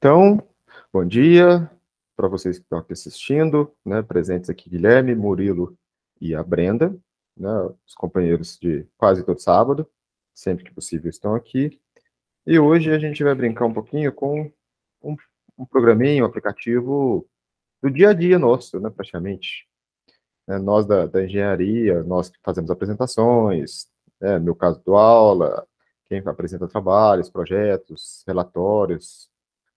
Então, bom dia para vocês que estão aqui assistindo, né, presentes aqui Guilherme, Murilo e a Brenda, né, os companheiros de quase todo sábado, sempre que possível estão aqui. E hoje a gente vai brincar um pouquinho com um, um programinha, um aplicativo do dia a dia nosso, né, praticamente. Nós da engenharia, nós que fazemos apresentações, meu caso do aula, quem apresenta trabalhos, projetos, relatórios,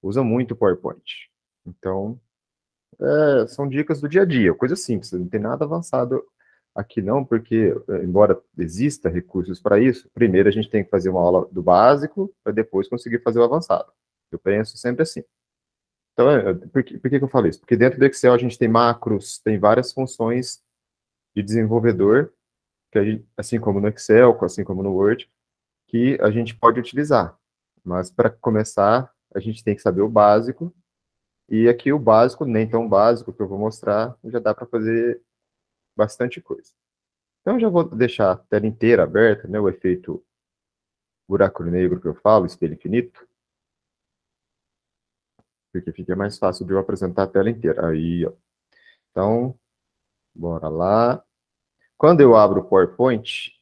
usa muito o PowerPoint. Então, são dicas do dia a dia, coisa simples, não tem nada avançado aqui não, porque, embora exista recursos para isso, primeiro a gente tem que fazer uma aula do básico, para depois conseguir fazer o avançado. Eu penso sempre assim. Então, por que eu falo isso? Porque dentro do Excel a gente tem macros, tem várias funções de desenvolvedor, que assim como no Excel, assim como no Word, que a gente pode utilizar. Mas para começar, a gente tem que saber o básico, e aqui o básico, nem tão básico, que eu vou mostrar, já dá para fazer bastante coisa. Então, eu já vou deixar a tela inteira aberta, né, o efeito buraco negro que eu falo, espelho infinito, porque fica mais fácil de eu apresentar a tela inteira. Aí, ó. Então, bora lá. Quando eu abro o PowerPoint,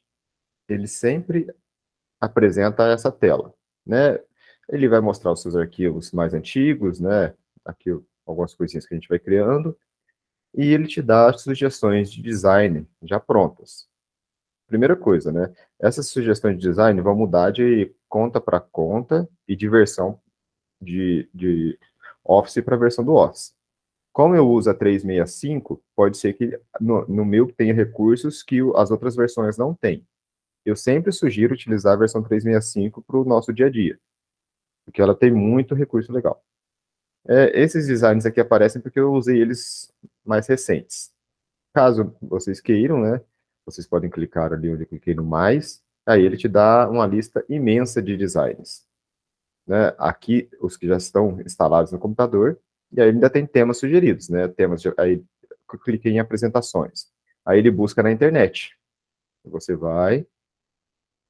ele sempre apresenta essa tela, né? Ele vai mostrar os seus arquivos mais antigos, né? Aqui algumas coisinhas que a gente vai criando, e ele te dá sugestões de design já prontas. Primeira coisa, né? Essas sugestões de design vão mudar de conta para conta e de versão de Office para versão do Office. Como eu uso a 365, pode ser que no meu tenha recursos que as outras versões não têm. Eu sempre sugiro utilizar a versão 365 para o nosso dia a dia, porque ela tem muito recurso legal. Esses designs aqui aparecem porque eu usei eles mais recentes. Caso vocês queiram, né, vocês podem clicar ali onde eu cliquei no mais, aí ele te dá uma lista imensa de designs. Né? Aqui, os que já estão instalados no computador, e aí ainda tem temas sugeridos, né, aí eu cliquei em apresentações. Aí ele busca na internet. Você vai,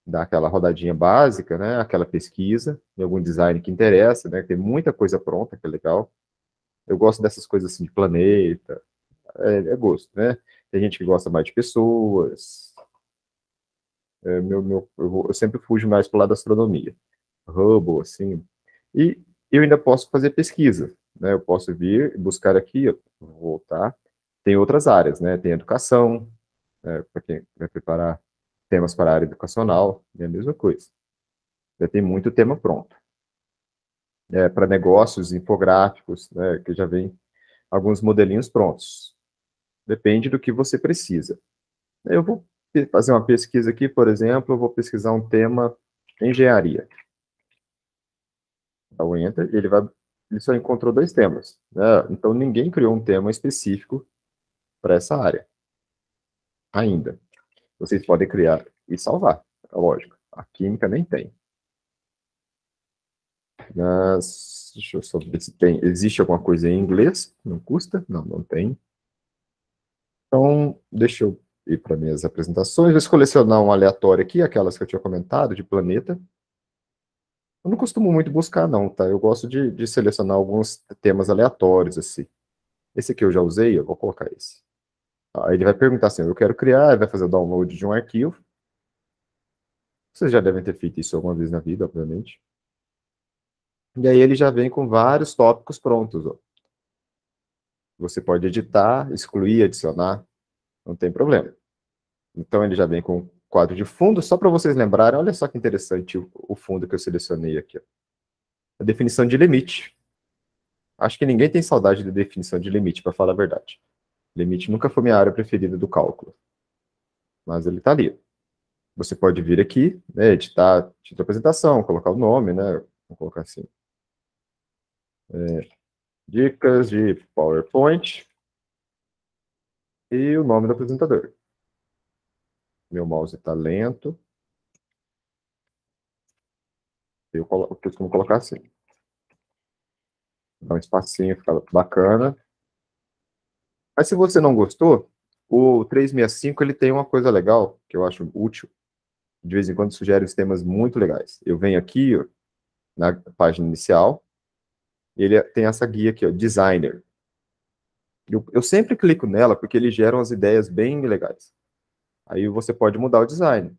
dar aquela rodadinha básica, né, aquela pesquisa, em algum design que interessa, né, tem muita coisa pronta, que é legal. Eu gosto dessas coisas assim de planeta, é gosto, né? Tem gente que gosta mais de pessoas, eu sempre fujo mais pro lado da astronomia, Hubble, assim, e eu ainda posso fazer pesquisa, né, eu posso vir e buscar aqui, vou voltar, tem outras áreas, né, tem educação, para quem vai preparar temas para a área educacional, é a mesma coisa. Já tem muito tema pronto. Para negócios, infográficos, né, que já vem alguns modelinhos prontos. Depende do que você precisa. Eu vou fazer uma pesquisa aqui, por exemplo, eu vou pesquisar um tema engenharia. Dá o Enter, ele só encontrou dois temas. Né? Então, ninguém criou um tema específico para essa área ainda. Vocês podem criar e salvar, é lógico. A química nem tem. Mas, deixa eu só ver se existe alguma coisa em inglês, não custa? Não, não tem. Então, deixa eu ir para minhas apresentações. Vou selecionar um aleatório aqui, aquelas que eu tinha comentado, de planeta. Eu não costumo muito buscar, não, tá? Eu gosto de selecionar alguns temas aleatórios, assim. Esse aqui eu já usei, eu vou colocar esse. Aí ele vai perguntar assim, eu quero criar, ele vai fazer o download de um arquivo. Vocês já devem ter feito isso alguma vez na vida, obviamente. E aí ele já vem com vários tópicos prontos, ó. Você pode editar, excluir, adicionar, não tem problema. Então ele já vem com quadro de fundo, só para vocês lembrarem, olha só que interessante o fundo que eu selecionei aqui. Ó. A definição de limite. Acho que ninguém tem saudade de definição de limite, para falar a verdade. Limite nunca foi minha área preferida do cálculo. Mas ele está ali. Você pode vir aqui, né, editar título de apresentação, colocar o nome, né? Vou colocar assim. Dicas de PowerPoint. E o nome do apresentador. Meu mouse está lento. Eu costumo colocar assim. Dá um espacinho, fica bacana. Mas se você não gostou, o 365 ele tem uma coisa legal, que eu acho útil. De vez em quando sugere os temas muito legais. Eu venho aqui, ó, na página inicial, Ele tem essa guia aqui, ó, Designer. Eu sempre clico nela porque eles geram as ideias bem legais. Aí você pode mudar o design.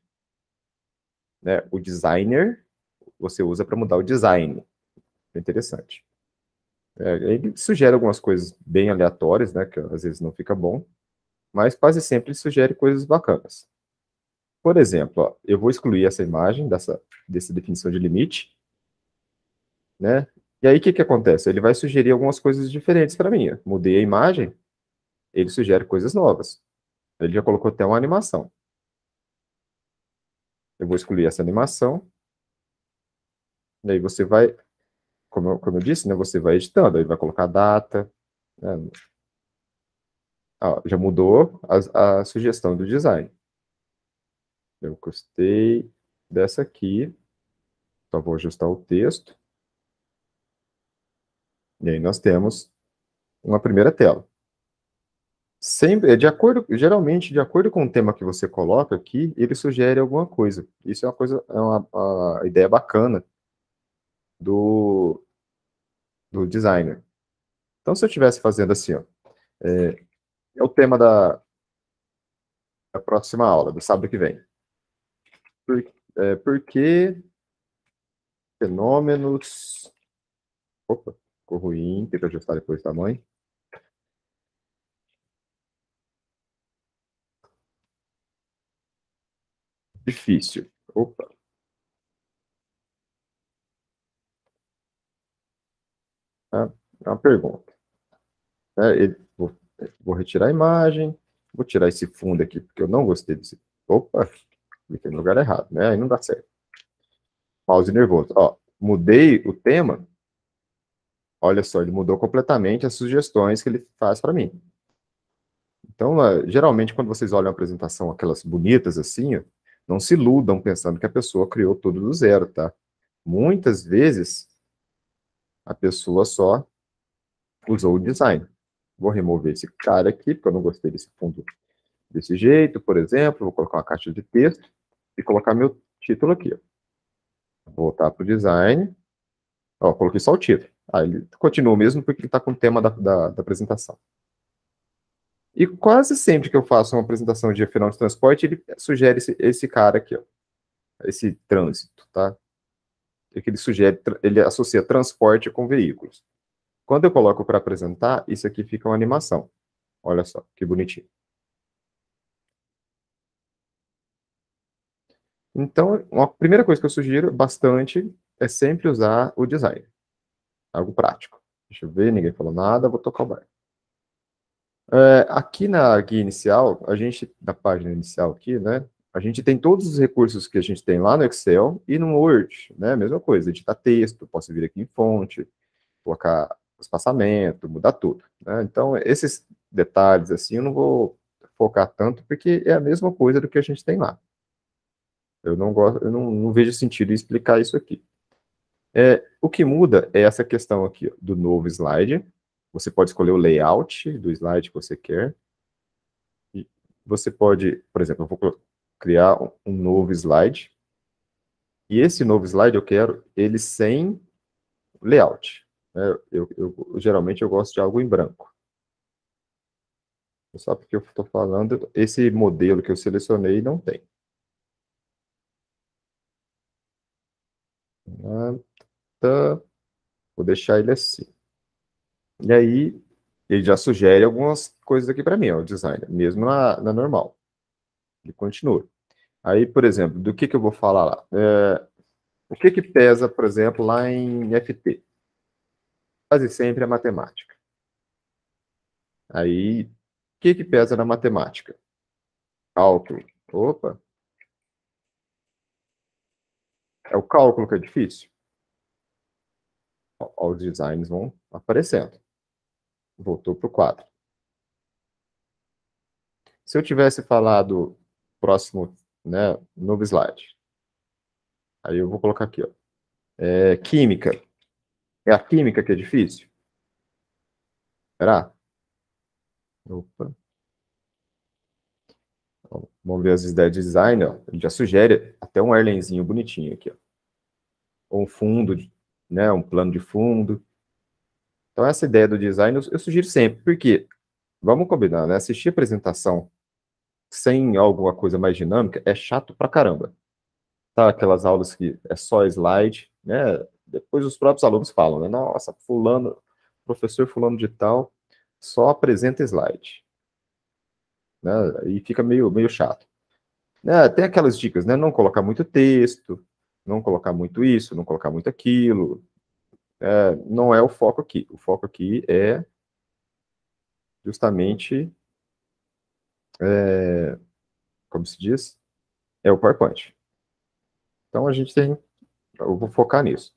Né? O designer você usa para mudar o design. É interessante. Ele sugere algumas coisas bem aleatórias, né? Que às vezes não fica bom. Mas quase sempre ele sugere coisas bacanas. Por exemplo, ó, eu vou excluir essa imagem dessa definição de limite, né? E aí o que acontece? Ele vai sugerir algumas coisas diferentes para mim. Mudei a imagem, ele sugere coisas novas. Ele já colocou até uma animação. Eu vou excluir essa animação. E aí você vai, como eu disse, né? Você vai editando, aí vai colocar data. Né? Ah, já mudou a sugestão do design. Eu gostei dessa aqui. Só vou ajustar o texto. E aí nós temos uma primeira tela. Sempre, geralmente, de acordo com o tema que você coloca aqui, ele sugere alguma coisa. Isso é uma ideia bacana do, do designer. Então, se eu estivesse fazendo assim, ó, é o tema da próxima aula, do sábado que vem. Por que fenômenos... Opa, ficou ruim, tem que ajustar depois o tamanho. Difícil. Opa. É uma pergunta. Vou retirar a imagem, vou tirar esse fundo aqui, porque eu não gostei desse... Opa, cliquei no lugar errado, né? Aí não dá certo. Pause nervoso. Ó, mudei o tema, olha só, ele mudou completamente as sugestões que ele faz para mim. Então, geralmente, quando vocês olham a apresentação, aquelas bonitas assim, ó, não se iludam pensando que a pessoa criou tudo do zero, tá? Muitas vezes, a pessoa só usou o design. Vou remover esse cara aqui, porque eu não gostei desse fundo desse jeito, por exemplo. Vou colocar uma caixa de texto e colocar meu título aqui. Ó. Voltar para o design. Ó, coloquei só o título. Ele continua mesmo porque ele está com o tema da apresentação. E quase sempre que eu faço uma apresentação de final de transporte, ele sugere esse cara aqui, ó, esse trânsito, tá? Que ele sugere, ele associa transporte com veículos. Quando eu coloco para apresentar, isso aqui fica uma animação. Olha só, que bonitinho. Então, a primeira coisa que eu sugiro bastante é sempre usar o design. Algo prático. Deixa eu ver, ninguém falou nada, vou tocar o barco. Aqui na guia inicial, na página inicial aqui, né, a gente tem todos os recursos que a gente tem lá no Excel e no Word, né, mesma coisa, editar texto, posso vir aqui em fonte, colocar espaçamento, mudar tudo, né, então esses detalhes, assim, eu não vou focar tanto, porque é a mesma coisa do que a gente tem lá. Eu não vejo sentido em explicar isso aqui. O que muda é essa questão aqui, ó, do novo slide. Você pode escolher o layout do slide que você quer. E você pode, por exemplo, eu vou criar um novo slide. E esse novo slide eu quero ele sem layout. Né? Geralmente eu gosto de algo em branco. Só porque eu estou falando, esse modelo que eu selecionei não tem. Tá, vou deixar ele assim. E aí, ele já sugere algumas coisas aqui para mim, ó, o designer, mesmo na normal. Ele continua. Aí, por exemplo, do que eu vou falar lá? O que pesa, por exemplo, lá em FT? Quase sempre é matemática. Aí, o que pesa na matemática? Cálculo. Opa, é o cálculo que é difícil? Ó, os designs vão aparecendo. Voltou para o quadro. Se eu tivesse falado próximo, né, novo slide. Aí eu vou colocar aqui, ó. Química. É a química que é difícil? Será? Opa. Ó, vamos ver as ideias de design, ó. Ele já sugere até um airlinezinho bonitinho aqui, ó. Ou um fundo, né, um plano de fundo. Então, essa ideia do design eu sugiro sempre, porque, vamos combinar, né? Assistir a apresentação sem alguma coisa mais dinâmica é chato pra caramba. Tá? Aquelas aulas que é só slide, né? Depois os próprios alunos falam, né? Nossa, fulano, professor fulano de tal, só apresenta slide, né? E fica meio chato. Né? Tem aquelas dicas, né? Não colocar muito texto, não colocar muito isso, não colocar muito aquilo. Não é o foco aqui. O foco aqui é justamente, como se diz, é o PowerPoint. Então a gente tem, eu vou focar nisso.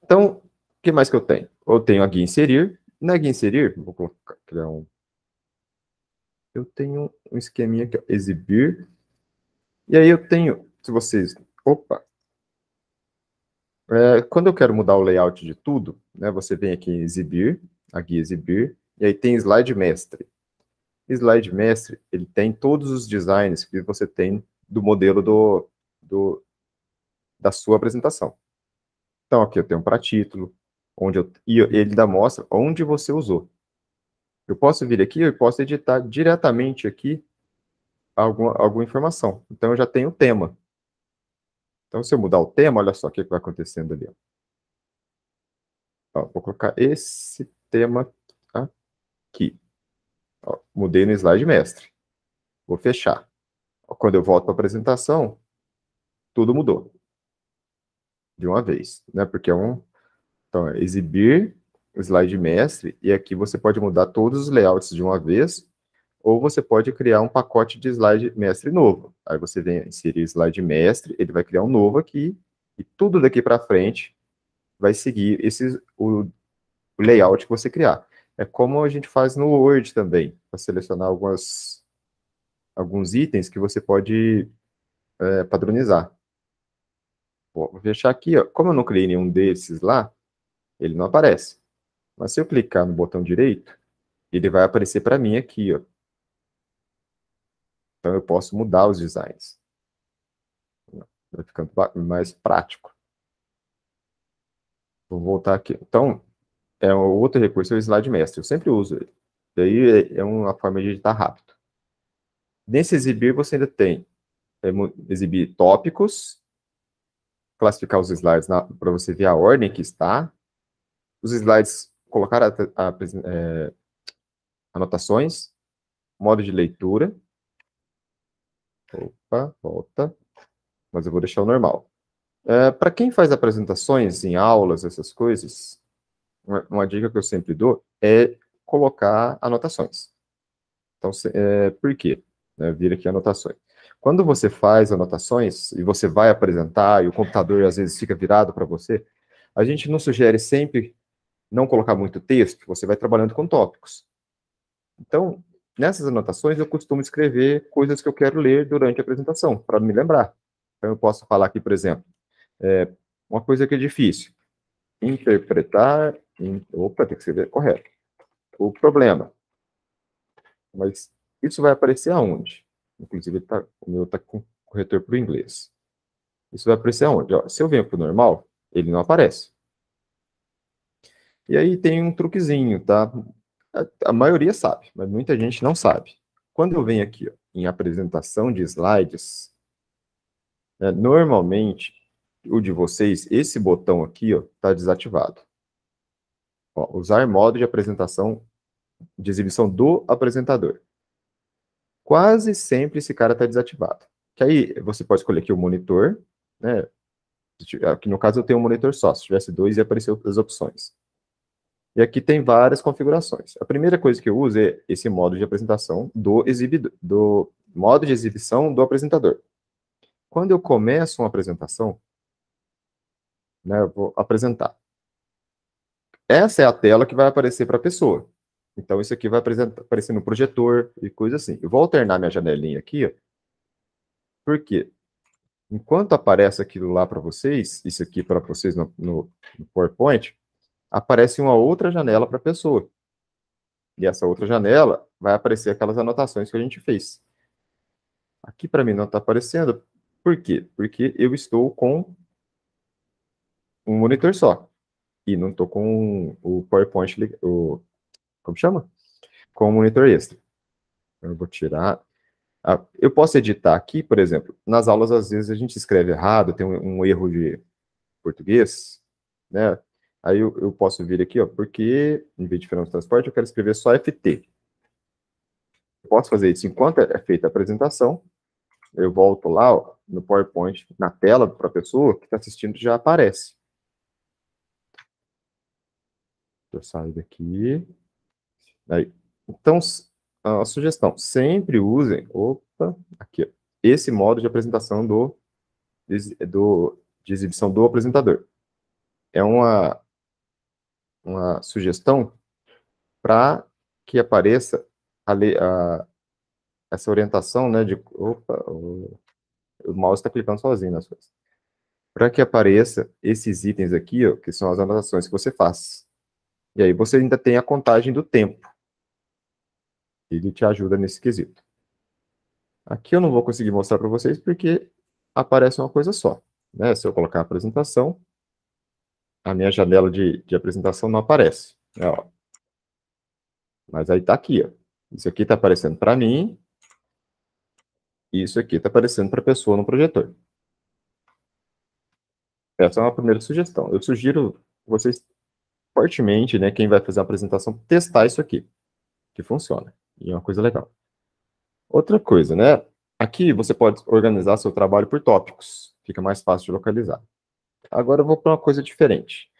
Então, o que mais que eu tenho? Eu tenho a guia inserir. Na guia inserir, vou colocar, criar um. Eu tenho um esqueminha aqui, ó, exibir. E aí eu tenho, se vocês. Opa! Quando eu quero mudar o layout de tudo, né, você vem aqui em exibir, a guia exibir, e aí tem slide mestre. Slide mestre, ele tem todos os designs que você tem do modelo da sua apresentação. Então, aqui eu tenho para título, e ele ainda mostra onde você usou. Eu posso vir aqui, eu posso editar diretamente aqui alguma informação. Então, eu já tenho o tema. Então, se eu mudar o tema, olha só o que vai acontecendo ali. Ó, vou colocar esse tema aqui. Ó, mudei no slide mestre. Vou fechar. Quando eu volto para a apresentação, tudo mudou. De uma vez, né? Porque então, exibir o slide mestre, e aqui você pode mudar todos os layouts de uma vez, ou você pode criar um pacote de slide mestre novo. Aí você vem inserir slide mestre, ele vai criar um novo aqui, e tudo daqui para frente vai seguir o layout que você criar. É como a gente faz no Word também, para selecionar alguns itens que você pode padronizar. Vou fechar aqui, ó. Como eu não criei nenhum desses lá, ele não aparece. Mas se eu clicar no botão direito, ele vai aparecer para mim aqui, ó. Então eu posso mudar os designs. Vai ficando mais prático. Vou voltar aqui. Então, o outro recurso é o slide mestre. Eu sempre uso ele. Daí é uma forma de editar rápido. Nesse exibir, você ainda tem exibir tópicos, classificar os slides para você ver a ordem que está. Os slides, colocar anotações, modo de leitura. Opa, volta. Mas eu vou deixar o normal. Para quem faz apresentações em aulas, essas coisas, uma dica que eu sempre dou é colocar anotações. Então, por quê? Vira aqui anotações. Quando você faz anotações e você vai apresentar e o computador às vezes fica virado para você, a gente não sugere sempre não colocar muito texto, você vai trabalhando com tópicos. Então, nessas anotações eu costumo escrever coisas que eu quero ler durante a apresentação, para me lembrar. Então, eu posso falar aqui, por exemplo, uma coisa que é difícil. Interpretar. Opa, tem que escrever correto. O problema. Mas isso vai aparecer aonde? Inclusive, o meu está com corretor para o inglês. Isso vai aparecer aonde? Ó, se eu venho para o normal, ele não aparece. E aí tem um truquezinho, tá? A maioria sabe, mas muita gente não sabe. Quando eu venho aqui, ó, em apresentação de slides, normalmente, o de vocês, esse botão aqui, ó, está desativado. Ó, usar modo de apresentação, de exibição do apresentador. Quase sempre esse cara está desativado. Que aí você pode escolher aqui o monitor, né? Aqui no caso eu tenho um monitor só. Se tivesse dois, ia aparecer as opções. E aqui tem várias configurações. A primeira coisa que eu uso é esse modo de apresentação do modo de exibição do apresentador. Quando eu começo uma apresentação, né, eu vou apresentar. Essa é a tela que vai aparecer para a pessoa. Então, isso aqui vai aparecer no projetor e coisa assim. Eu vou alternar minha janelinha aqui, ó. Por quê? Enquanto aparece aquilo lá para vocês, isso aqui para vocês no PowerPoint, aparece uma outra janela para a pessoa. E essa outra janela vai aparecer aquelas anotações que a gente fez. Aqui para mim não está aparecendo. Por quê? Porque eu estou com um monitor só. e não estou com o PowerPoint, como chama? Com o monitor extra. Eu vou tirar. Eu posso editar aqui, por exemplo, nas aulas às vezes a gente escreve errado, tem um erro de português, né? Aí eu posso vir aqui, ó, porque em vez de Fernando Transporte eu quero escrever só FT. Eu posso fazer isso enquanto é feita a apresentação. Eu volto lá, ó, no PowerPoint, na tela para a pessoa que está assistindo já aparece. Eu saio daqui. Aí. Então, a sugestão, sempre usem, opa, aqui, ó, esse modo de apresentação de exibição do apresentador. É uma sugestão para que apareça essa orientação, né, de, opa, o mouse está clicando sozinho nas coisas. Para que apareça esses itens aqui, ó, que são as anotações que você faz. E aí você ainda tem a contagem do tempo. Ele te ajuda nesse quesito. Aqui eu não vou conseguir mostrar para vocês porque aparece uma coisa só. Né? Se eu colocar a apresentação, a minha janela de apresentação não aparece. Né, ó. Mas aí está aqui. Ó. Isso aqui está aparecendo para mim. E isso aqui está aparecendo para a pessoa no projetor. Essa é uma primeira sugestão. Eu sugiro vocês fortemente, né, quem vai fazer a apresentação, testar isso aqui, que funciona. E é uma coisa legal. Outra coisa, né? Aqui você pode organizar seu trabalho por tópicos. Fica mais fácil de localizar. Agora eu vou para uma coisa diferente.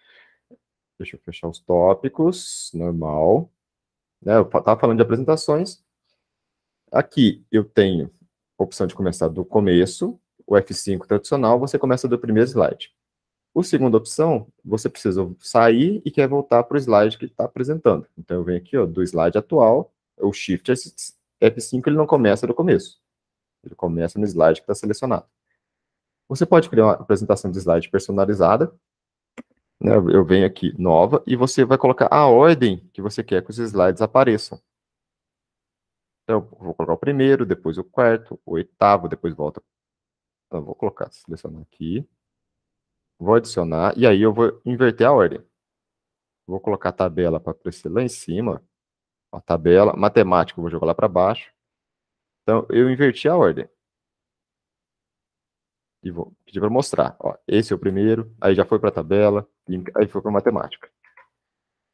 Deixa eu fechar os tópicos, normal. Né, eu estava falando de apresentações. Aqui eu tenho a opção de começar do começo. O F5 tradicional, você começa do primeiro slide. A segunda opção, você precisa sair e quer voltar para o slide que está apresentando. Então, eu venho aqui, ó, do slide atual, o Shift F5, ele não começa do começo. Ele começa no slide que está selecionado. Você pode criar uma apresentação de slide personalizada. Né, eu venho aqui, nova, e você vai colocar a ordem que você quer que os slides apareçam. Então, eu vou colocar o primeiro, depois o quarto, o oitavo, depois volta. Então, eu vou colocar, selecionar aqui. Vou adicionar, e aí eu vou inverter a ordem. Vou colocar a tabela para aparecer lá em cima. A tabela, matemática, eu vou jogar lá para baixo. Então, eu inverti a ordem. E vou pedir para mostrar. Ó, esse é o primeiro, aí já foi para a tabela, aí foi para matemática.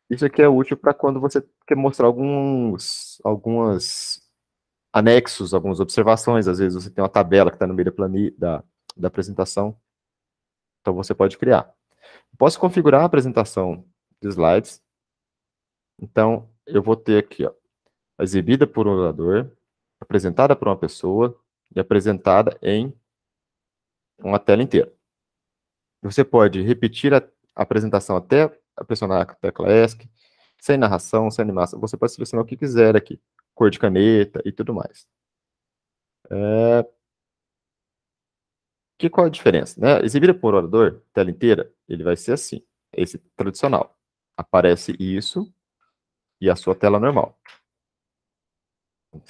Isso aqui é útil para quando você quer mostrar algumas anexos, algumas observações. Às vezes você tem uma tabela que está no meio da apresentação. Então, você pode criar. Posso configurar a apresentação de slides. Então, eu vou ter aqui, ó, exibida por um orador, apresentada por uma pessoa e apresentada em uma tela inteira. Você pode repetir a apresentação até pressionar a tecla ESC, sem narração, sem animação. Você pode selecionar o que quiser aqui, cor de caneta e tudo mais. Qual é a diferença? Né? Exibida por um orador, tela inteira, ele vai ser assim, esse tradicional. Aparece isso e a sua tela normal.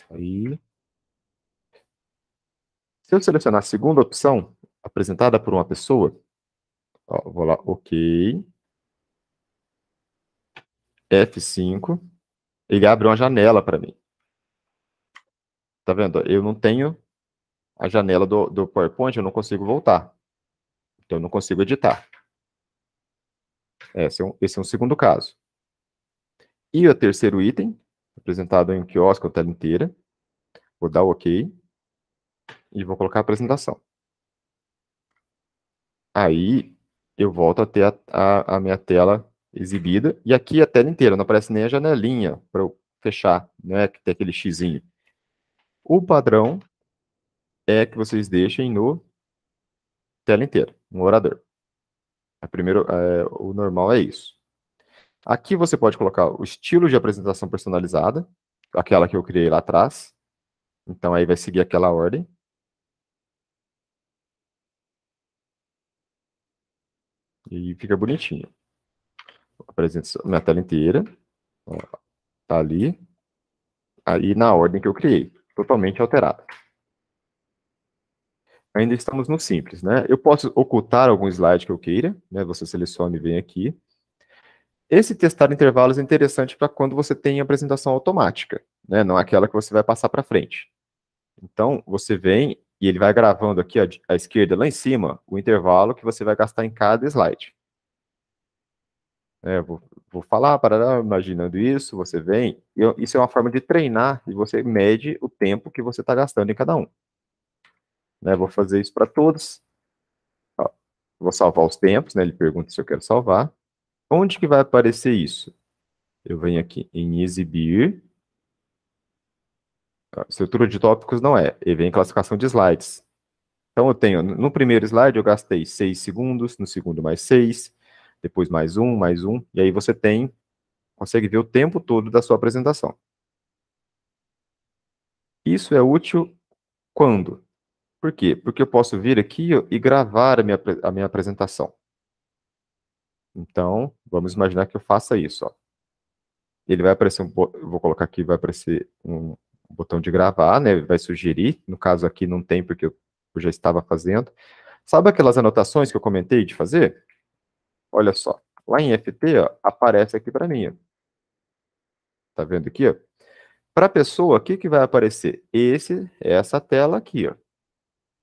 Aí. Se eu selecionar a segunda opção, apresentada por uma pessoa, ó, vou lá, OK, F5, ele abre uma janela para mim. Tá vendo? Eu não tenho a janela do PowerPoint, eu não consigo voltar. Então, eu não consigo editar. Esse é um segundo caso. E o terceiro item, apresentado em um quiosque ou tela inteira, vou dar o OK e vou colocar a apresentação. Aí, eu volto a ter a minha tela exibida, e aqui a tela inteira, não aparece nem a janelinha para eu fechar, né, que tem aquele xizinho. O padrão é que vocês deixem no tela inteira, no orador. O normal é isso. Aqui você pode colocar o estilo de apresentação personalizada, aquela que eu criei lá atrás. Então, aí vai seguir aquela ordem. E fica bonitinho. Apresento minha tela inteira. Ó, tá ali. Aí na ordem que eu criei. Totalmente alterada. Ainda estamos no simples, né? Eu posso ocultar algum slide que eu queira, né? Você seleciona e vem aqui. Esse testar intervalos é interessante para quando você tem apresentação automática, né? Não é aquela que você vai passar para frente. Então, você vem e ele vai gravando aqui à esquerda, lá em cima, o intervalo que você vai gastar em cada slide. Vou falar, parará, imaginando isso, você vem, isso é uma forma de treinar, e você mede o tempo que você está gastando em cada um. Né? Vou fazer isso para todos. Ó, vou salvar os tempos, né? Ele pergunta se eu quero salvar. Onde que vai aparecer isso? Eu venho aqui em exibir. Estrutura de tópicos não é, ele vem em classificação de slides. Então eu tenho, no primeiro slide eu gastei 6 segundos, no segundo mais 6, depois mais um, e aí você consegue ver o tempo todo da sua apresentação. Isso é útil quando? Por quê? Porque eu posso vir aqui ó, e gravar a minha apresentação. Então, vamos imaginar que eu faça isso. Ó. Ele vai aparecer, eu vou colocar aqui, vai aparecer um botão de gravar, né? Vai sugerir. No caso aqui não tem, porque eu já estava fazendo. Sabe aquelas anotações que eu comentei de fazer? Olha só. Lá em FT, ó, aparece aqui para mim. Ó. Tá vendo aqui? Para a pessoa, o que, que vai aparecer? Essa tela aqui, ó.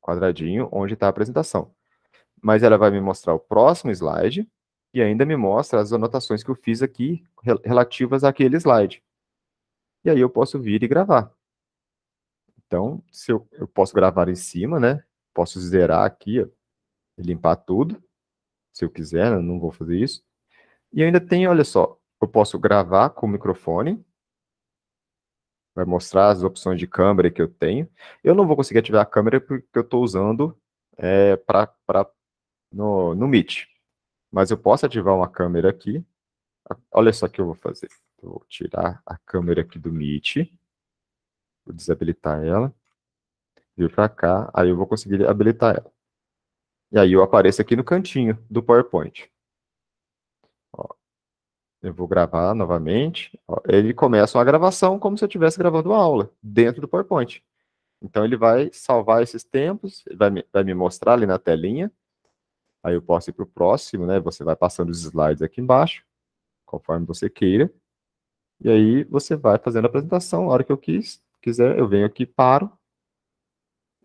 Quadradinho, onde está a apresentação. Mas ela vai me mostrar o próximo slide e ainda me mostra as anotações que eu fiz aqui relativas àquele slide. E aí eu posso vir e gravar. Então, se eu posso gravar em cima, né? Posso zerar aqui, ó, e limpar tudo, se eu quiser, né? Não vou fazer isso. E ainda tem, olha só, eu posso gravar com o microfone, vai mostrar as opções de câmera que eu tenho. Eu não vou conseguir ativar a câmera porque eu estou usando no Meet. Mas eu posso ativar uma câmera aqui. Olha só o que eu vou fazer. Eu vou tirar a câmera aqui do Meet, vou desabilitar ela, vir para cá, aí eu vou conseguir habilitar ela. E aí eu apareço aqui no cantinho do PowerPoint. Ó, eu vou gravar novamente. Ó, ele começa uma gravação como se eu estivesse gravando uma aula dentro do PowerPoint. Então ele vai salvar esses tempos, vai me mostrar ali na telinha. Aí eu posso ir para o próximo, né? Você vai passando os slides aqui embaixo, conforme você queira. E aí você vai fazendo a apresentação. A hora que eu quiser, eu venho aqui, paro.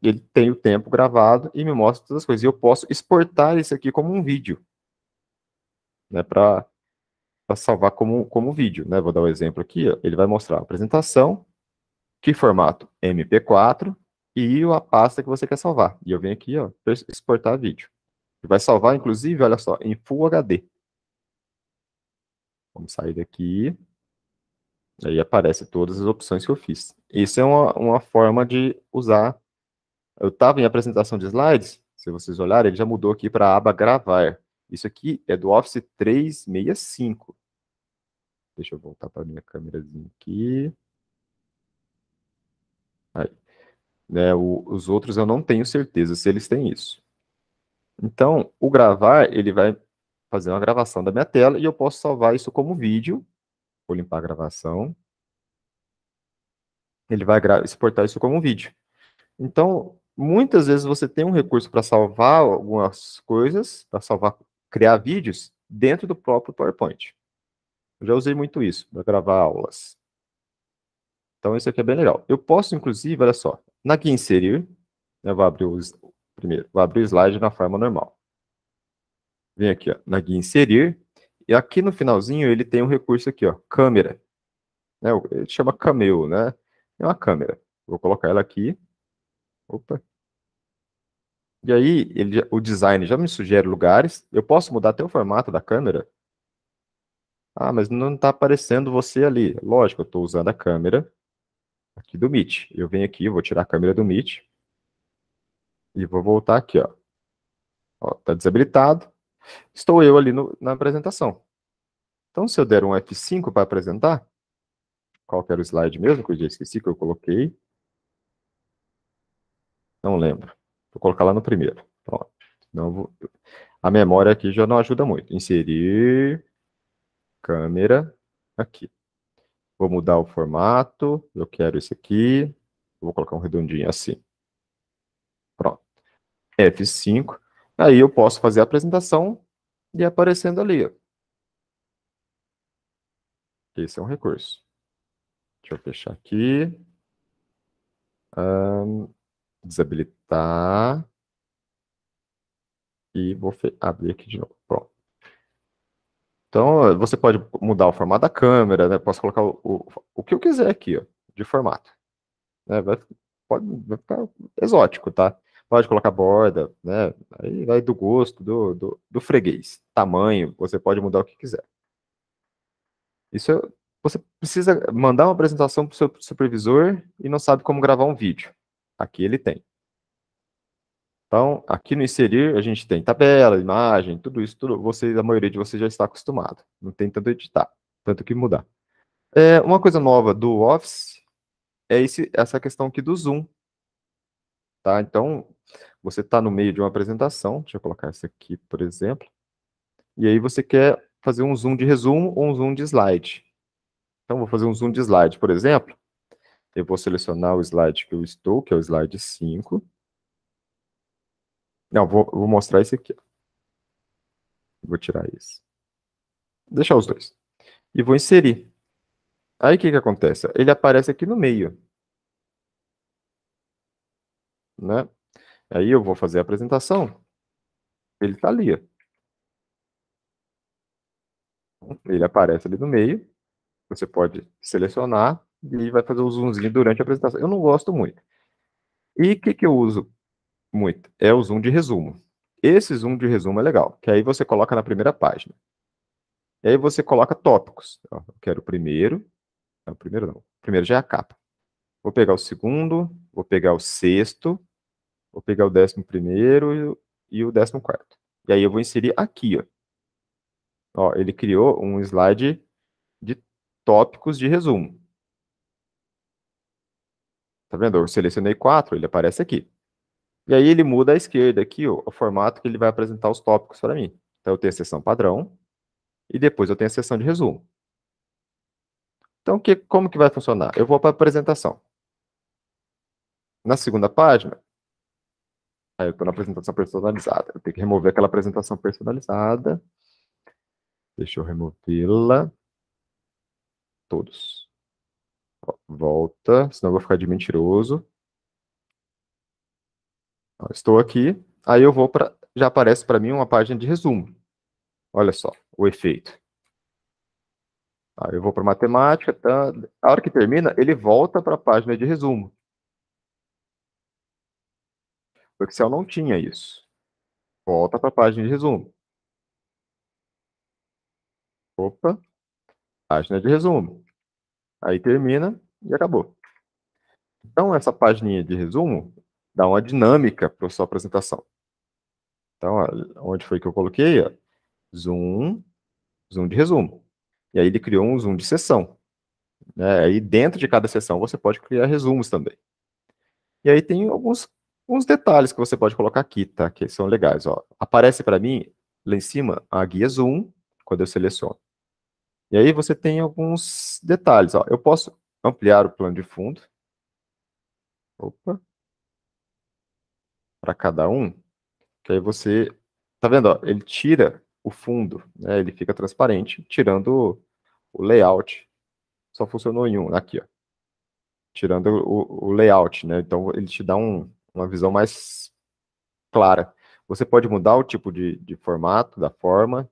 Ele tem o tempo gravado e me mostra todas as coisas. E eu posso exportar isso aqui como um vídeo, né? Para salvar como vídeo, né? Vou dar um exemplo aqui. Ó. Ele vai mostrar a apresentação, que formato MP4 e a pasta que você quer salvar. E eu venho aqui, ó, exportar vídeo. E vai salvar, inclusive, olha só, em Full HD. Vamos sair daqui. Aí aparece todas as opções que eu fiz. Isso é uma forma de usar. Eu estava em apresentação de slides, se vocês olharem, ele já mudou aqui para a aba gravar. Isso aqui é do Office 365. Deixa eu voltar para a minha câmerazinha aqui. Aí, né, os outros eu não tenho certeza se eles têm isso. Então, o gravar, ele vai fazer uma gravação da minha tela e eu posso salvar isso como vídeo. Vou limpar a gravação. Ele vai exportar isso como vídeo. Então, muitas vezes você tem um recurso para salvar algumas coisas, para salvar, criar vídeos dentro do próprio PowerPoint. Eu já usei muito isso para gravar aulas. Então, isso aqui é bem legal. Eu posso, inclusive, olha só, aqui inserir, eu vou abrir primeiro, vou abrir o slide na forma normal. Vem aqui, ó, na guia inserir, e aqui no finalzinho ele tem um recurso aqui, ó, câmera. Né, ele chama Cameo, né? É uma câmera. Vou colocar ela aqui. Opa. E aí, o design já me sugere lugares. Eu posso mudar até o formato da câmera. Ah, mas não está aparecendo você ali. Lógico, eu estou usando a câmera aqui do Meet. Eu venho aqui, vou tirar a câmera do Meet. E vou voltar aqui, ó. Ó, tá desabilitado. Estou eu ali na apresentação. Então, se eu der um F5 para apresentar, qual que era o slide mesmo, que eu já esqueci que eu coloquei. Não lembro. Vou colocar lá no primeiro. Pronto. A memória aqui já não ajuda muito. Inserir câmera aqui. Vou mudar o formato. Eu quero esse aqui. Vou colocar um redondinho assim. Pronto. F5. Aí eu posso fazer a apresentação e aparecendo ali. Ó. Esse é um recurso. Deixa eu fechar aqui. Desabilitar. E vou abrir aqui de novo. Pronto. Então, você pode mudar o formato da câmera, né? Posso colocar o que eu quiser aqui, ó, de formato. Né? Vai ficar exótico, tá? Pode colocar borda, né? Aí vai do gosto do freguês. Tamanho, você pode mudar o que quiser. Você precisa mandar uma apresentação para o seu supervisor e não sabe como gravar um vídeo. Aqui ele tem. Então, aqui no inserir, a gente tem tabela, imagem, tudo isso, a maioria de vocês já está acostumado. Não tem tanto editar, tanto que mudar. Uma coisa nova do Office é essa questão aqui do zoom. Tá? Então, você está no meio de uma apresentação, deixa eu colocar essa aqui, por exemplo, e aí você quer fazer um zoom de resumo ou um zoom de slide. Então, vou fazer um zoom de slide, por exemplo. Eu vou selecionar o slide que eu estou, que é o slide 5. Não, vou mostrar esse aqui. Vou tirar esse. Deixar os dois. E vou inserir. Aí, o que acontece? Ele aparece aqui no meio. Né? Aí, eu vou fazer a apresentação. Ele está ali. Ó. Ele aparece ali no meio. Você pode selecionar e vai fazer o zoomzinho durante a apresentação. Eu não gosto muito. E o que eu uso muito? É o zoom de resumo. Esse zoom de resumo é legal, que aí você coloca na primeira página. E aí você coloca tópicos. Ó, eu quero o primeiro. Não, o primeiro não. O primeiro já é a capa. Vou pegar o segundo, vou pegar o sexto, vou pegar o 11º e o 14º. E aí eu vou inserir aqui, ó. Ó, ele criou um slide de tópicos de resumo. Tá vendo? Eu selecionei 4, ele aparece aqui. E aí ele muda à esquerda aqui, ó, o formato que ele vai apresentar os tópicos para mim. Então eu tenho a seção padrão e depois eu tenho a seção de resumo. Então como que vai funcionar? Eu vou para a apresentação. Na segunda página, aí eu estou na apresentação personalizada. Eu tenho que remover aquela apresentação personalizada. Deixa eu removê-la. Todos. Ó, volta, senão eu vou ficar de mentiroso. Ó, estou aqui. Aí eu vou para... Já aparece para mim uma página de resumo. Olha só, o efeito. Aí eu vou para matemática, tá? A hora que termina, ele volta para a página de resumo. O Excel não tinha isso. Volta para a página de resumo. Opa, página de resumo. Aí termina e acabou. Então, essa página de resumo dá uma dinâmica para a sua apresentação. Então, ó, onde foi que eu coloquei? Ó, zoom, zoom de resumo. E aí ele criou um zoom de sessão. Né? Aí dentro de cada sessão você pode criar resumos também. E aí tem alguns detalhes que você pode colocar aqui, tá? Que são legais. Ó. Aparece para mim, lá em cima, a guia zoom, quando eu seleciono. E aí você tem alguns detalhes. Ó. Eu posso ampliar o plano de fundo. Opa. Para cada um. Que aí você... Tá vendo? Ó? Ele tira o fundo, né? Ele fica transparente, tirando o layout. Só funcionou em um. Aqui, ó. Tirando o layout, né? Então ele te dá uma visão mais clara. Você pode mudar o tipo de formato, da forma,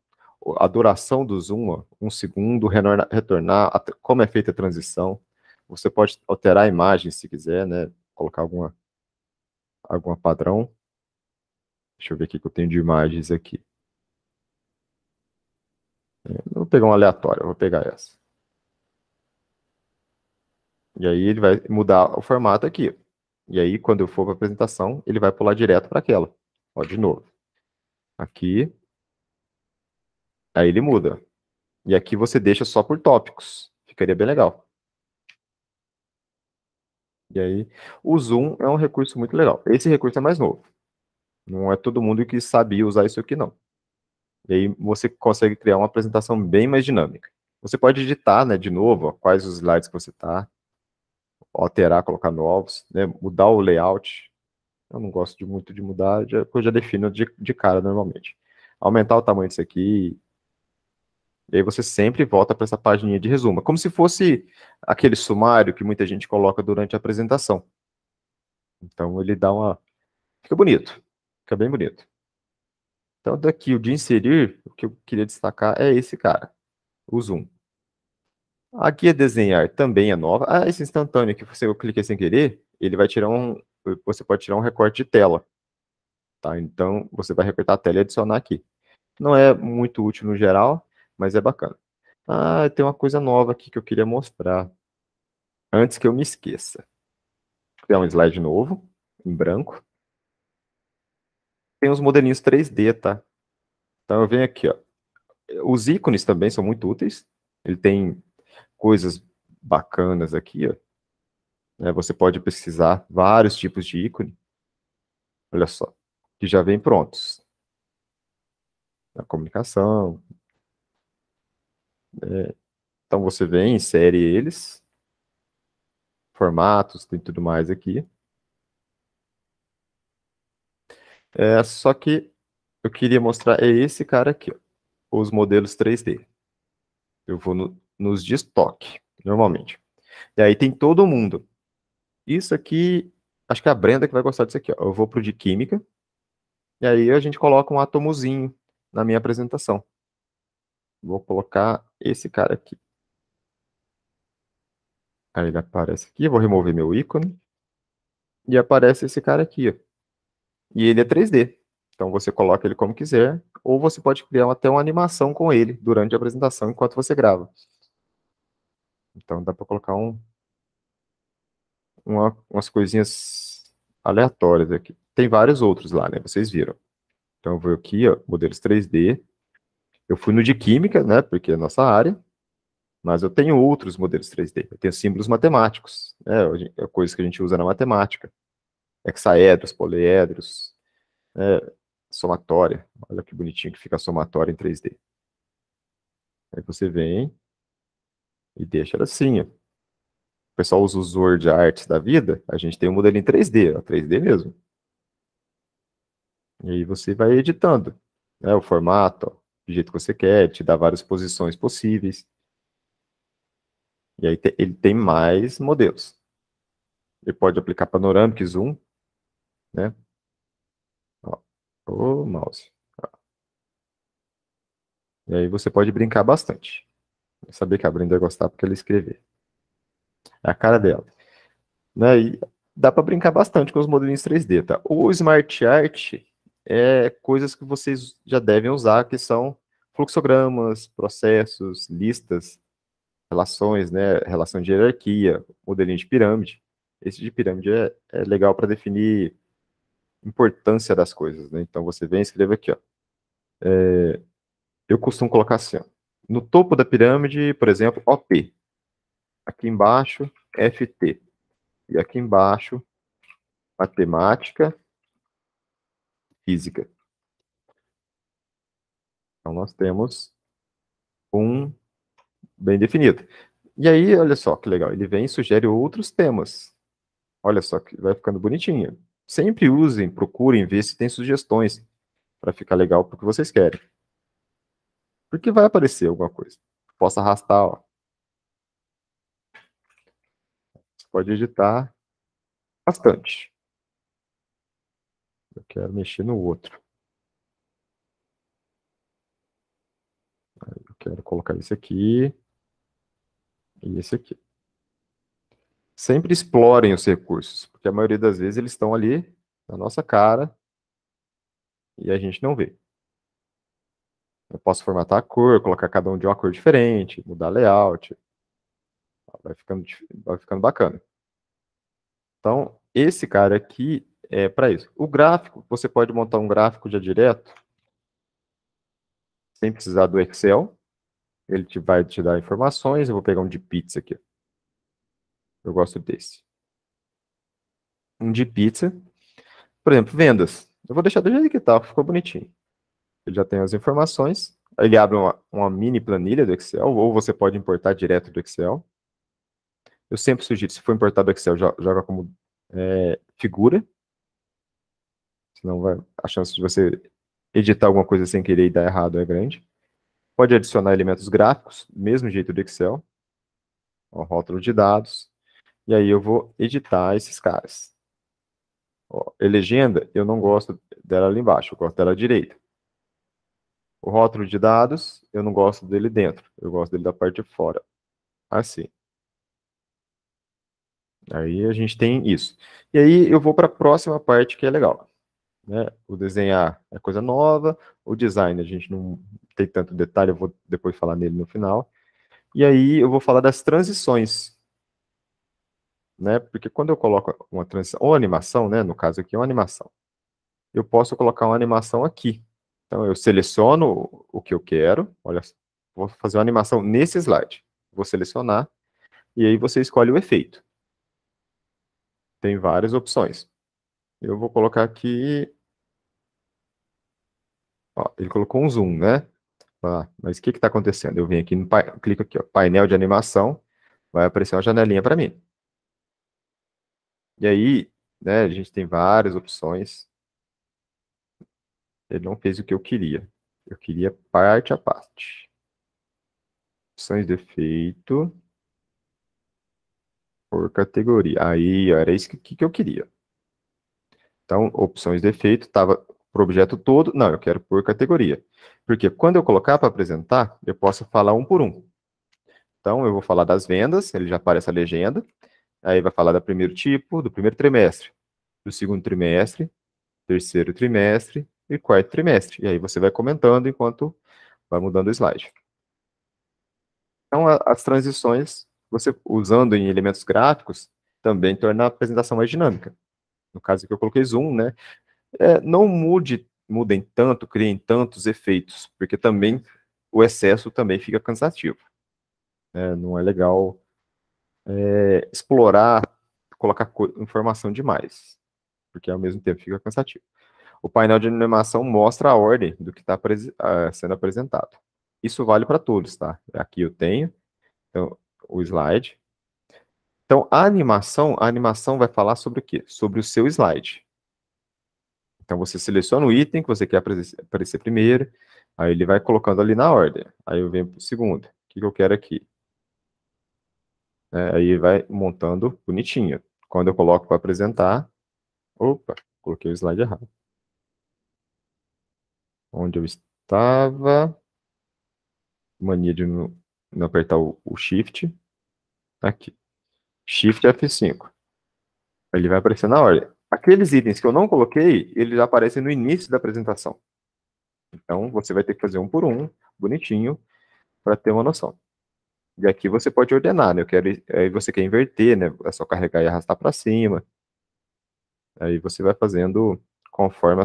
a duração do zoom, ó, 1 segundo, retornar, como é feita a transição. Você pode alterar a imagem se quiser, né? Colocar alguma padrão. Deixa eu ver o que eu tenho de imagens aqui. Eu vou pegar um aleatório, eu vou pegar essa. E aí ele vai mudar o formato aqui. E aí, quando eu for para a apresentação, ele vai pular direto para aquela. Ó, de novo. Aqui. Aí ele muda. E aqui você deixa só por tópicos. Ficaria bem legal. E aí, o Zoom é um recurso muito legal. Esse recurso é mais novo. Não é todo mundo que sabia usar isso aqui, não. E aí você consegue criar uma apresentação bem mais dinâmica. Você pode editar, né, de novo, ó, quais os slides que você está, alterar, colocar novos, né, mudar o layout. Eu não gosto muito de mudar, eu já defino de cara normalmente. Aumentar o tamanho disso aqui. E aí você sempre volta para essa pagininha de resumo. Como se fosse aquele sumário que muita gente coloca durante a apresentação. Então ele dá uma... Fica bonito. Fica bem bonito. Então daqui o de inserir, o que eu queria destacar é esse cara, o zoom. A guia desenhar também é nova. Ah, esse instantâneo que eu cliquei sem querer, ele vai tirar um... Você pode tirar um recorte de tela. Tá? Então você vai recortar a tela e adicionar aqui. Não é muito útil no geral, mas é bacana. Ah, tem uma coisa nova aqui que eu queria mostrar. Antes que eu me esqueça. Criar um slide novo, em branco. Tem os modelinhos 3D, tá? Então eu venho aqui, ó. Os ícones também são muito úteis. Ele tem coisas bacanas aqui, ó. Você pode pesquisar vários tipos de ícone. Olha só. Que já vem prontos. Na comunicação. Então você vem, insere eles. Formatos, tem tudo mais aqui. Só que eu queria mostrar esse cara aqui, ó, os modelos 3D. Eu vou nos de estoque, normalmente. E aí tem todo mundo. Isso aqui, acho que é a Brenda que vai gostar disso aqui, ó. Eu vou pro de química, e aí a gente coloca um átomozinho na minha apresentação. Vou colocar esse cara aqui. Aí ele aparece aqui, eu vou remover meu ícone, e aparece esse cara aqui, ó. E ele é 3D. Então você coloca ele como quiser, ou você pode criar até uma animação com ele durante a apresentação enquanto você grava. Então dá para colocar umas coisinhas aleatórias aqui. Tem vários outros lá, né? Vocês viram. Então eu vou aqui, ó, modelos 3D. Eu fui no de química, né? Porque é a nossa área. Mas eu tenho outros modelos 3D. Eu tenho símbolos matemáticos, né? Coisas que a gente usa na matemática. Hexaedros, poliedros, né? Somatória. Olha que bonitinho que fica a somatória em 3D. Aí você vem e deixa ela assim, ó. O pessoal usa os Word Arts da vida, a gente tem um modelo em 3D, ó, 3D mesmo. E aí você vai editando, né, o formato, ó, do jeito que você quer, te dá várias posições possíveis. E aí ele tem mais modelos. Ele pode aplicar panorâmica e zoom, né? Ó, o mouse. E aí você pode brincar bastante. Eu sabia que a Brenda ia gostar porque ela escrever. É a cara dela. Né? E dá para brincar bastante com os modelinhos 3D, tá? O Smart Art é coisas que vocês já devem usar, que são fluxogramas, processos, listas, relações, né? Relação de hierarquia, modelinho de pirâmide. Esse de pirâmide é legal para definir importância das coisas, né? Então você vem e escreve aqui, ó. Eu costumo colocar assim, ó. No topo da pirâmide, por exemplo, OP. Aqui embaixo, FT. E aqui embaixo, matemática, física. Então, nós temos um bem definido. E aí, olha só que legal, ele vem e sugere outros temas. Olha só que vai ficando bonitinho. Sempre usem, procurem ver se tem sugestões para ficar legal para o que vocês querem. Porque vai aparecer alguma coisa. Posso arrastar, ó. Você pode editar bastante. Eu quero mexer no outro. Eu quero colocar esse aqui e esse aqui. Sempre explorem os recursos, porque a maioria das vezes eles estão ali na nossa cara e a gente não vê. Eu posso formatar a cor, colocar cada um de uma cor diferente, mudar layout. Vai ficando bacana. Então, esse cara aqui é para isso. O gráfico, você pode montar um gráfico já direto, sem precisar do Excel. Ele vai te dar informações. Eu vou pegar um de pizza aqui. Eu gosto desse. Um de pizza. Por exemplo, vendas. Eu vou deixar do jeito que tá, ficou bonitinho. Ele já tem as informações. Ele abre uma mini planilha do Excel, ou você pode importar direto do Excel. Eu sempre sugiro, se for importar do Excel, joga como figura. Senão a chance de você editar alguma coisa sem querer e dar errado é grande. Pode adicionar elementos gráficos, mesmo jeito do Excel. Ó, rótulo de dados. E aí eu vou editar esses caras. Ó, legenda, eu não gosto dela ali embaixo, eu gosto dela à direita. O rótulo de dados, eu não gosto dele dentro, eu gosto dele da parte de fora. Assim. Aí a gente tem isso. E aí eu vou para a próxima parte que é legal. Né? O desenhar é coisa nova, o design a gente não tem tanto detalhe, eu vou depois falar nele no final. E aí eu vou falar das transições. Né? Porque quando eu coloco uma transição, ou animação, né? No caso aqui é uma animação, eu posso colocar uma animação aqui. Então eu seleciono o que eu quero, olha, vou fazer uma animação nesse slide. Vou selecionar, e aí você escolhe o efeito. Tem várias opções. Eu vou colocar aqui. Ó, ele colocou um zoom, né? Ah, mas o que está acontecendo? Eu venho aqui, clico aqui, ó, painel de animação, vai aparecer uma janelinha para mim. E aí, né, a gente tem várias opções. Ele não fez o que eu queria. Eu queria parte a parte. Opções de efeito. Por categoria. Aí, ó, era isso que eu queria. Então, opções de efeito, estava para o objeto todo. Não, eu quero por categoria. Porque quando eu colocar para apresentar, eu posso falar um por um. Então, eu vou falar das vendas, ele já aparece a legenda. Aí vai falar do primeiro tipo, do primeiro trimestre, do segundo trimestre, terceiro trimestre e quarto trimestre. E aí você vai comentando enquanto vai mudando o slide. Então, as transições, você usando em elementos gráficos, também torna a apresentação mais dinâmica. No caso aqui eu coloquei zoom, né? Não mudem tanto, criem tantos efeitos, porque também o excesso também fica cansativo. Né? Não é legal explorar, colocar informação demais, porque ao mesmo tempo fica cansativo. O painel de animação mostra a ordem do que está sendo apresentado. Isso vale para todos, tá? Aqui eu tenho então, o slide. Então, a animação vai falar sobre o quê? Sobre o seu slide. Então, você seleciona o item que você quer aparecer primeiro, aí ele vai colocando ali na ordem. Aí eu venho para o segundo. O que eu quero aqui? Aí vai montando bonitinho. Quando eu coloco para apresentar, opa, coloquei o slide errado. Onde eu estava, mania de não apertar o Shift, aqui. Shift F5. Ele vai aparecer na ordem. Aqueles itens que eu não coloquei, eles aparecem no início da apresentação. Então, você vai ter que fazer um por um, bonitinho, para ter uma noção. E aqui você pode ordenar, né? Aí você quer inverter, né? É só carregar e arrastar para cima. Aí você vai fazendo conforme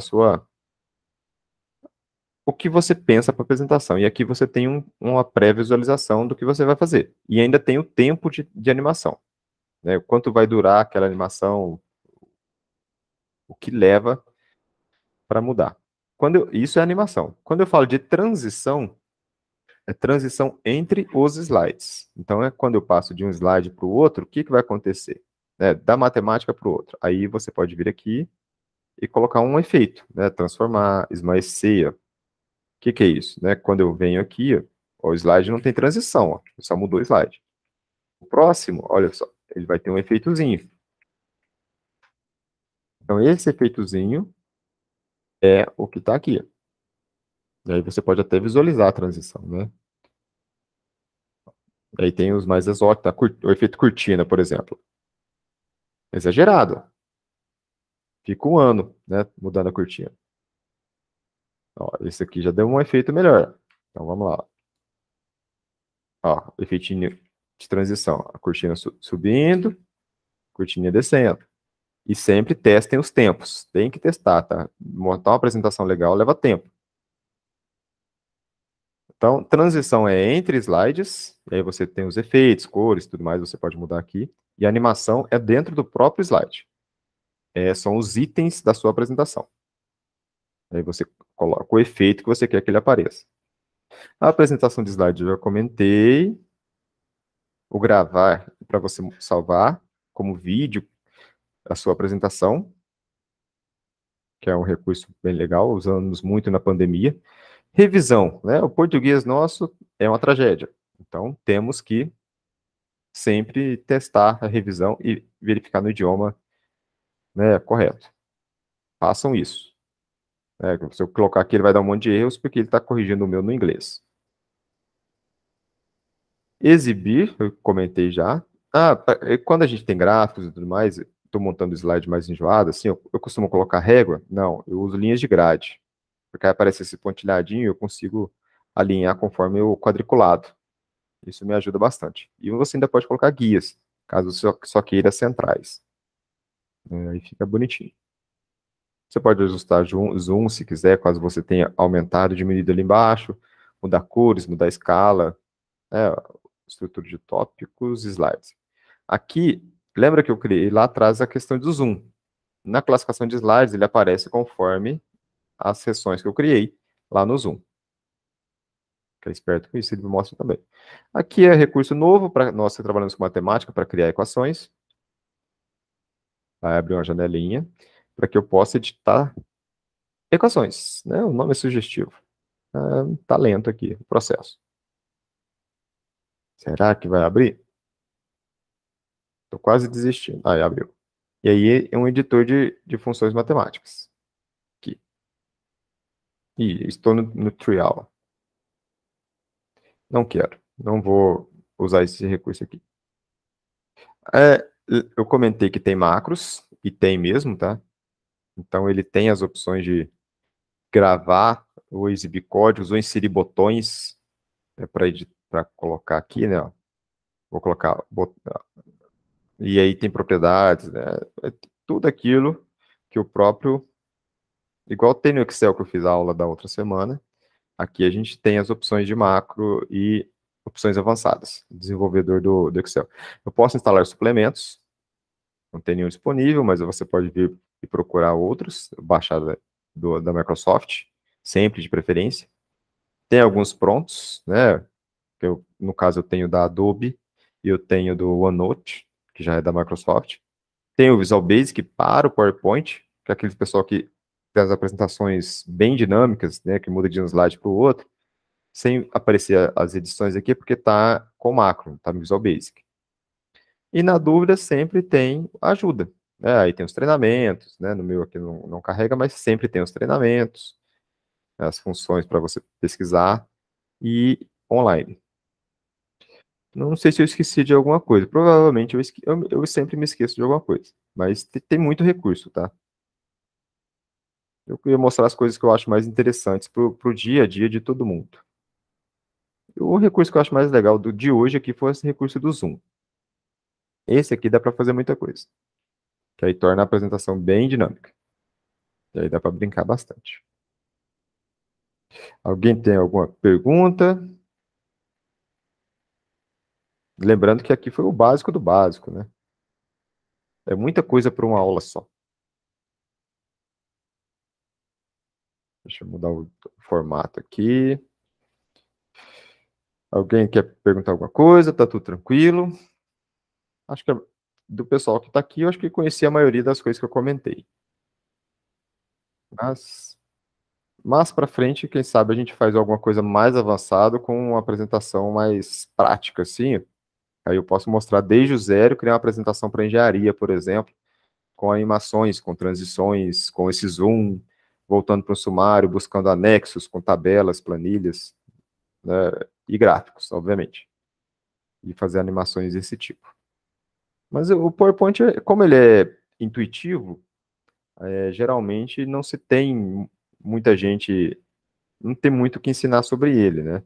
o que você pensa para a apresentação. E aqui você tem uma pré-visualização do que você vai fazer. E ainda tem o tempo de animação. Né? Quanto vai durar aquela animação, o que leva para mudar. Isso é animação. Quando eu falo de transição, é transição entre os slides. Então, quando eu passo de um slide para o outro, o que vai acontecer? Da matemática para o outro. Aí você pode vir aqui e colocar um efeito, né? Transformar, esmaecer. O que é isso? Quando eu venho aqui, ó, o slide não tem transição, ó, só mudou o slide. O próximo, olha só, ele vai ter um efeitozinho. Então, esse efeitozinho é o que está aqui. E aí você pode até visualizar a transição, né? Aí tem os mais exóticos, o efeito cortina, por exemplo. Exagerado. Fica um ano, né, mudando a cortina. Ó, esse aqui já deu um efeito melhor. Então vamos lá. Ó, efeitinho de transição. A cortina subindo, cortina descendo. E sempre testem os tempos. Tem que testar, tá? Montar uma apresentação legal leva tempo. Então, transição é entre slides, e aí você tem os efeitos, cores, tudo mais, você pode mudar aqui. E a animação é dentro do próprio slide. São os itens da sua apresentação. Aí você coloca o efeito que você quer que ele apareça. A apresentação de slide eu já comentei. O gravar para você salvar como vídeo a sua apresentação, que é um recurso bem legal, usamos muito na pandemia. Revisão, né? O português nosso é uma tragédia. Então, temos que sempre testar a revisão e verificar no idioma, né, correto. Façam isso. Né? Se eu colocar aqui, ele vai dar um monte de erros, porque ele está corrigindo o meu no inglês. Exibir, eu comentei já. Quando a gente tem gráficos e tudo mais, estou montando slide mais enjoado, assim, eu costumo colocar régua? Não, eu uso linhas de grade. Porque aí aparece esse pontilhadinho e eu consigo alinhar conforme o quadriculado. Isso me ajuda bastante. E você ainda pode colocar guias, caso só queira centrais. Aí fica bonitinho. Você pode ajustar zoom se quiser, caso você tenha aumentado, diminuído ali embaixo, mudar cores, mudar escala, né, estrutura de tópicos, slides. Aqui, lembra que eu criei lá atrás a questão do zoom. Na classificação de slides, ele aparece conforme as seções que eu criei lá no zoom. Fica esperto com isso, ele me mostra também. Aqui é recurso novo para nós que trabalhamos com matemática para criar equações. Vai abrir uma janelinha para que eu possa editar equações, né? O nome é sugestivo. Tá lento aqui o processo. Será que vai abrir? Estou quase desistindo. Aí abriu. E aí é um editor de funções matemáticas. Aqui. E estou no trial. Não quero. Não vou usar esse recurso aqui. Eu comentei que tem macros, e tem mesmo, tá? Então ele tem as opções de gravar ou exibir códigos ou inserir botões para colocar aqui, né? Vou colocar e aí tem propriedades, né? É tudo aquilo que o próprio, igual tem no Excel que eu fiz a aula da outra semana, aqui a gente tem as opções de macro e opções avançadas, desenvolvedor do Excel. Eu posso instalar suplementos, não tem nenhum disponível, mas você pode vir e procurar outros, baixar da Microsoft, sempre de preferência. Tem alguns prontos, né? No caso, eu tenho da Adobe e eu tenho do OneNote, que já é da Microsoft. Tem o Visual Basic para o PowerPoint, que é aquele pessoal que tem as apresentações bem dinâmicas, né? Que muda de um slide para o outro, sem aparecer as edições aqui, porque está com macro, está no Visual Basic. E na dúvida, sempre tem ajuda. Né? Aí tem os treinamentos, né? No meu aqui não carrega, mas sempre tem os treinamentos, as funções para você pesquisar e online. Não sei se eu esqueci de alguma coisa. Provavelmente eu sempre me esqueço de alguma coisa. Mas tem muito recurso, tá? Eu queria mostrar as coisas que eu acho mais interessantes pro dia a dia de todo mundo. O recurso que eu acho mais legal de hoje aqui foi esse recurso do Zoom. Esse aqui dá para fazer muita coisa. Que aí torna a apresentação bem dinâmica. E aí dá para brincar bastante. Alguém tem alguma pergunta? Lembrando que aqui foi o básico do básico, né? É muita coisa para uma aula só. Deixa eu mudar o formato aqui. Alguém quer perguntar alguma coisa? Tá tudo tranquilo? Acho que do pessoal que está aqui, eu acho que conhecia a maioria das coisas que eu comentei. Mas mais para frente, quem sabe a gente faz alguma coisa mais avançada com uma apresentação mais prática, assim. Aí eu posso mostrar desde o zero, criar uma apresentação para engenharia, por exemplo, com animações, com transições, com esse zoom, voltando para o sumário, buscando anexos com tabelas, planilhas, né, e gráficos, obviamente. E fazer animações desse tipo. Mas o PowerPoint, como ele é intuitivo, geralmente não se tem muita gente, não tem muito o que ensinar sobre ele, né?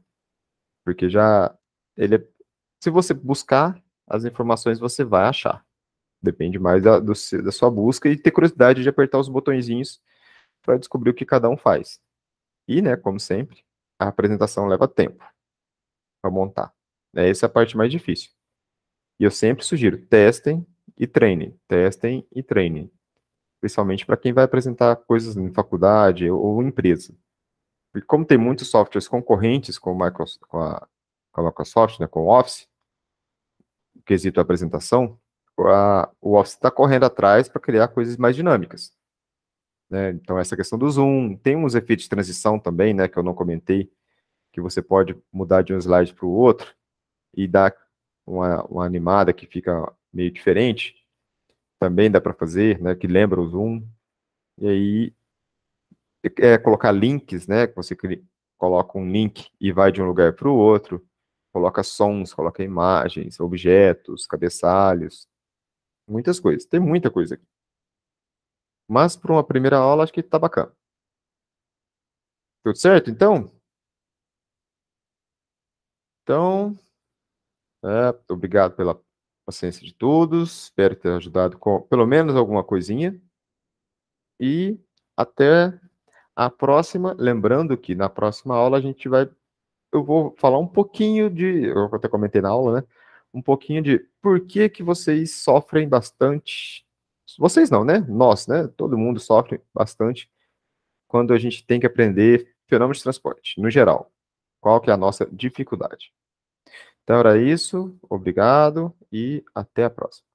Porque já, se você buscar as informações, você vai achar. Depende mais da sua busca e ter curiosidade de apertar os botõezinhos para descobrir o que cada um faz. E, né, como sempre, a apresentação leva tempo para montar. Essa é a parte mais difícil. E eu sempre sugiro, testem e treinem. Principalmente para quem vai apresentar coisas em faculdade ou empresa. Porque como tem muitos softwares concorrentes com a Microsoft, né, com o Office, o quesito apresentação, o Office está correndo atrás para criar coisas mais dinâmicas. né? Então, essa questão do zoom. Tem uns efeitos de transição também, né, que eu não comentei, que você pode mudar de um slide para o outro e dar uma animada que fica meio diferente. Também dá para fazer, né, que lembra o zoom. E aí, colocar links, né, que você coloca um link e vai de um lugar para o outro, coloca sons, coloca imagens, objetos, cabeçalhos, muitas coisas. Tem muita coisa aqui. Mas para uma primeira aula, acho que tá bacana. Tudo certo, então? Então, obrigado pela paciência de todos. Espero ter ajudado com pelo menos alguma coisinha. E até a próxima. Lembrando que na próxima aula a gente vai. Eu vou falar um pouquinho de. Eu até comentei na aula, né? Um pouquinho de por que que vocês sofrem bastante. Vocês não, né? Nós, né? Todo mundo sofre bastante quando a gente tem que aprender fenômenos de transporte, no geral. Qual que é a nossa dificuldade? Então era isso, obrigado e até a próxima.